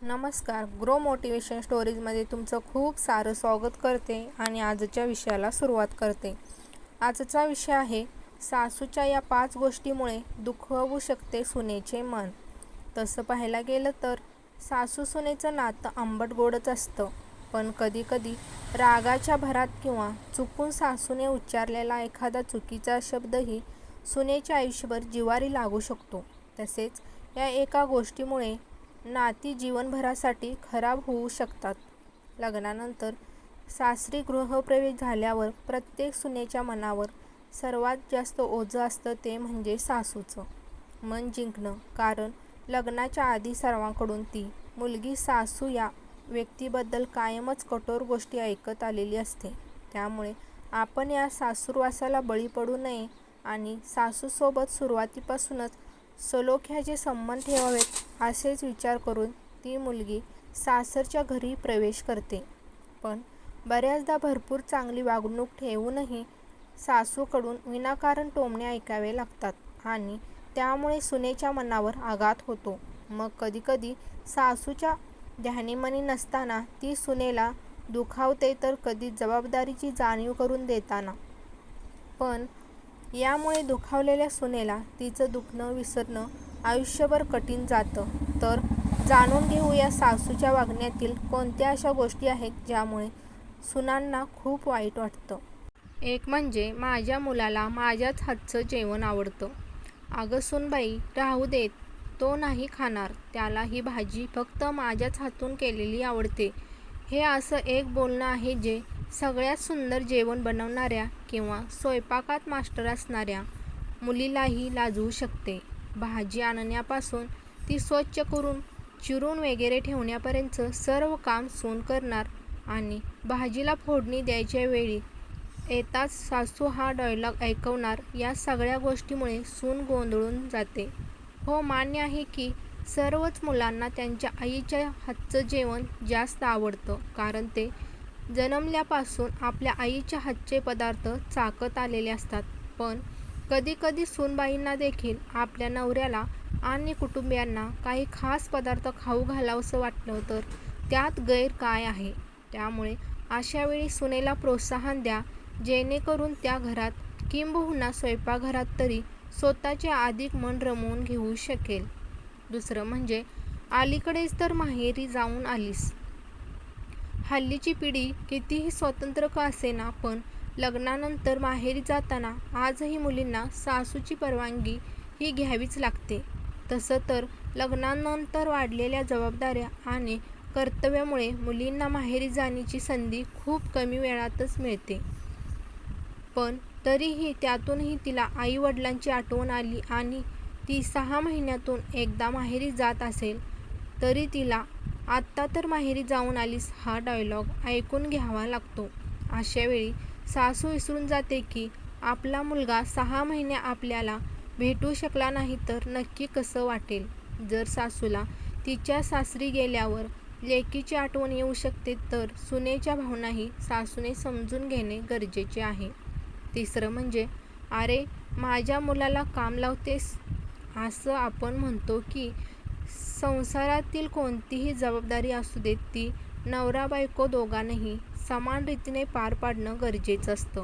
नमस्कार. Grow motivation स्टोरीजमध्ये तुमचं खूप सारं स्वागत करते आणि आजच्या विषयाला सुरुवात करते. आजचा विषय आहे सासूच्या या 5 गोष्टीमुळे दुखवू शकते सुनेचे मन. तसं पाहायला गेलं तर सासू सुनेचं नातं आंबट गोडच असतं, पण कधीकधी रागाच्या भरात किंवा चुकून सासूने उच्चारलेला एखादा चुकीचा शब्दही सुनेच्या आयुष्यभर जिव्हारी लागू शकतो. तसेच या एका गोष्टीमुळे नाती जीवनभरासाठी खराब होऊ शकतात. लग्नानंतर सासरी गृहप्रवेश झाल्यावर प्रत्येक सुनेच्या मनावर सर्वात जास्त ओझं असतं ते म्हणजे सासूचं मन जिंकणं. कारण लग्नाच्या आधी सर्वांकडून ती मुलगी सासू या व्यक्तीबद्दल कायमच कठोर गोष्टी ऐकत आलेली असते. त्यामुळे आपण या सासूरवासाला बळी पडू नये आणि सासूसोबत सुरुवातीपासूनच सलोख्याचे संबंध ठेवावेत असेच विचार करून ती मुलगी सासरच्या घरी प्रवेश करते. पण बऱ्याचदा भरपूर चांगली वागणूक ठेवूनही सासूकडून विनाकारण टोमणे ऐकावे लागतात आणि त्यामुळे सुनेच्या मनावर आघात होतो. मग कधीकधी सासूच्या ध्यानीमनी नसताना ती सुनेला दुखावते, तर कधी जबाबदारीची जाणीव करून देताना. पण यामुळे दुखावलेल्या सुनेला तिचं दुखणं विसरणं आयुष्यभर कठीण जातं. तर जाणून घेऊया सासूच्या वागण्यातील कोणत्या अशा गोष्टी आहेत ज्यामुळे सुनांना खूप वाईट वाटतं. एक म्हणजे माझ्या मुलाला माझ्याच हातचं जेवण आवडतं. अगं सूनबाई, राहू देत, तो नाही खाणार, त्याला ही भाजी फक्त माझ्याच हातून केलेली आवडते. हे असं एक बोलणं आहे जे सगळ्यात सुंदर जेवण बनवणाऱ्या किंवा स्वयंपाकात मास्टर असणाऱ्या मुलीलाही लाजवू शकते. भाजी आणण्यापासून ती स्वच्छ करून चिरून वगैरे ठेवण्यापर्यंतचं सर्व काम सून करणार आणि भाजीला फोडणी द्यायच्या वेळी येताच सासू हा डायलॉग ऐकवणार. या सगळ्या गोष्टीमुळे सून गोंधळून जाते. हो, मान्य आहे की सर्वच मुलांना त्यांच्या आईच्या हातचं जेवण जास्त आवडतं, कारण ते जन्मल्यापासून आपल्या आईच्या हातचे पदार्थ चाखत आलेले असतात. पण कधीकधी सूनबाईंना देखील आपल्या नवऱ्याला आणि कुटुंबियांना काही खास पदार्थ खाऊ घालावंसं वाटलं तर त्यात गैर काय आहे. त्यामुळे अशावेळी सुनेला प्रोत्साहन द्या, जेणेकरून त्या घरात किंबहुना स्वयंपाकघरात तरी स्वतःचे अधिक मन रमवून घेऊ शकेल. दुसरं म्हणजे अलीकडेच तर माहेरी जाऊन आलीस. हल्लीची पिढी कितीही स्वतंत्र का असेना, पण लग्नानंतर माहेरी जाताना आजही मुलींना सासूची परवानगी ही घ्यावीच लागते. तसं तर लग्नानंतर वाढलेल्या जबाबदाऱ्या आणि कर्तव्यामुळे मुलींना माहेरी जाण्याची संधी खूप कमी वेळातच मिळते. पण तरीही त्यातूनही तिला आई-वडिलांची आठवण आली आणि ती 6 महिन्यातून एकदा माहेरी जात असेल, तरी तिला आत्ता तर माहेरी जाऊन आलीस हा डायलॉग ऐकून घ्यावा लागतो. अशावेळी सासू विसरून जाते की आपला मुलगा 6 महिने आपल्याला भेटू शकला नाही तर नक्की कसं वाटेल. जर सासूला तिच्या सासरी गेल्यावर लेकीची आठवण येऊ शकते, तर सुनेच्या भावनाही सासूने समजून घेणे गरजेचे आहे. तिसरं म्हणजे अरे, माझ्या मुलाला काम लावतेस. असं आपण म्हणतो की संसारातील कोणतीही जबाबदारी असू देत, ती नवरा-बायको दोघांनाही समान रीतीने पार पाडणं गरजेचं असतं.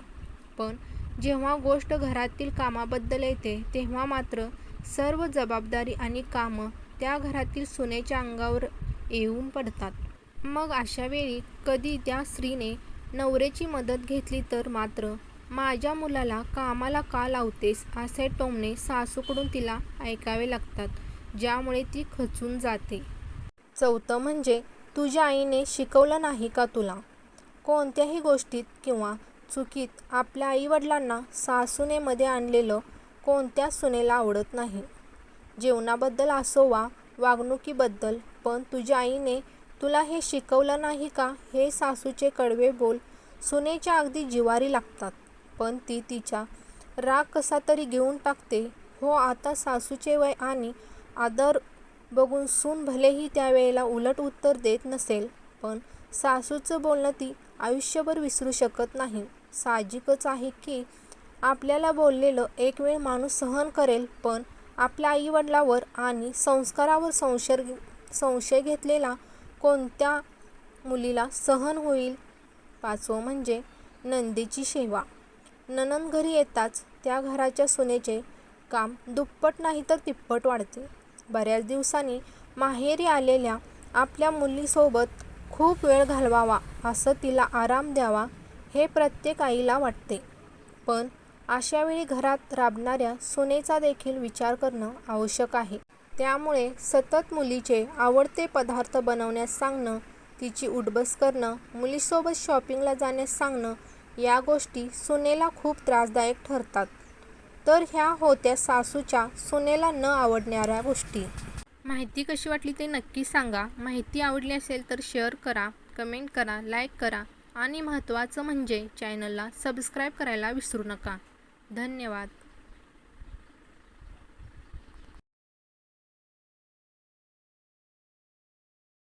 पण जेव्हा गोष्ट घरातील कामाबद्दल येते, तेव्हा मात्र सर्व जबाबदारी आणि कामं त्या घरातील सुनेच्या अंगावर येऊन पडतात. मग अशावेळी कधी त्या स्त्रीने नवऱ्याची मदत घेतली तर मात्र माझ्या मुलाला कामाला का लावतेस असे टोमणे सासूकडून तिला ऐकावे लागतात, ज्यामुळे ती खचून जाते. चौथं म्हणजे तुझ्या आईने शिकवलं नाही का तुला? कोणत्याही गोष्टीत किंवा चुकीत आपल्या आई-वडिलांना सासूने मध्ये आणलेलं कोणत्याच सुनेला आवडत नाही. जेवणाबद्दल असो वा वागणुकीबद्दल. पण तुझ्या आईने तुला हे शिकवलं नाही का, हे सासूचे कडवे बोल सुनेच्या अगदी जिव्हारी लागतात. पण ती तिचा राग कसा तरी घेऊन टाकते. हो, आता सासूचे वय आणि आदर बघून सून भलेही त्यावेळेला उलट उत्तर देत नसेल, पण सासूचं बोलणं ती आयुष्यभर विसरू शकत नाही. साहजिकच आहे की आपल्याला बोललेलं एक वेळ माणूस सहन करेल, पण आपल्या आई-वडिलांवर आणि संस्कारावर संशय संशय घेतलेला कोणत्या मुलीला सहन होईल? 5वं म्हणजे नंदीची शेवा. नणंद घरी येताच त्या घराच्या सुनेचे काम दुप्पट नाही तर तिप्पट वाढते. बऱ्याच दिवसांनी माहेरी आलेल्या आपल्या मुलीसोबत खूप वेळ घालवावा, असं तिला आराम द्यावा हे प्रत्येक आईला वाटते. पण अशावेळी घरात राबणाऱ्या सुनेचा देखील विचार करणं आवश्यक आहे. त्यामुळे सतत मुलीचे आवडते पदार्थ बनवण्यास सांगणं, तिची उठबस करणं, मुलीसोबत शॉपिंगला जाण्यास सांगणं या गोष्टी सुनेला खूप त्रासदायक ठरतात. तर ह्या होत्या सासूच्या सुनेला न आवडणाऱ्या गोष्टी. माहिती कशी वाटली ते नक्की सांगा. माहिती आवडली असेल तर शेअर करा, कमेंट करा, लाईक करा आणि महत्त्वाचं म्हणजे चॅनलला सबस्क्राईब करायला विसरू नका. धन्यवाद.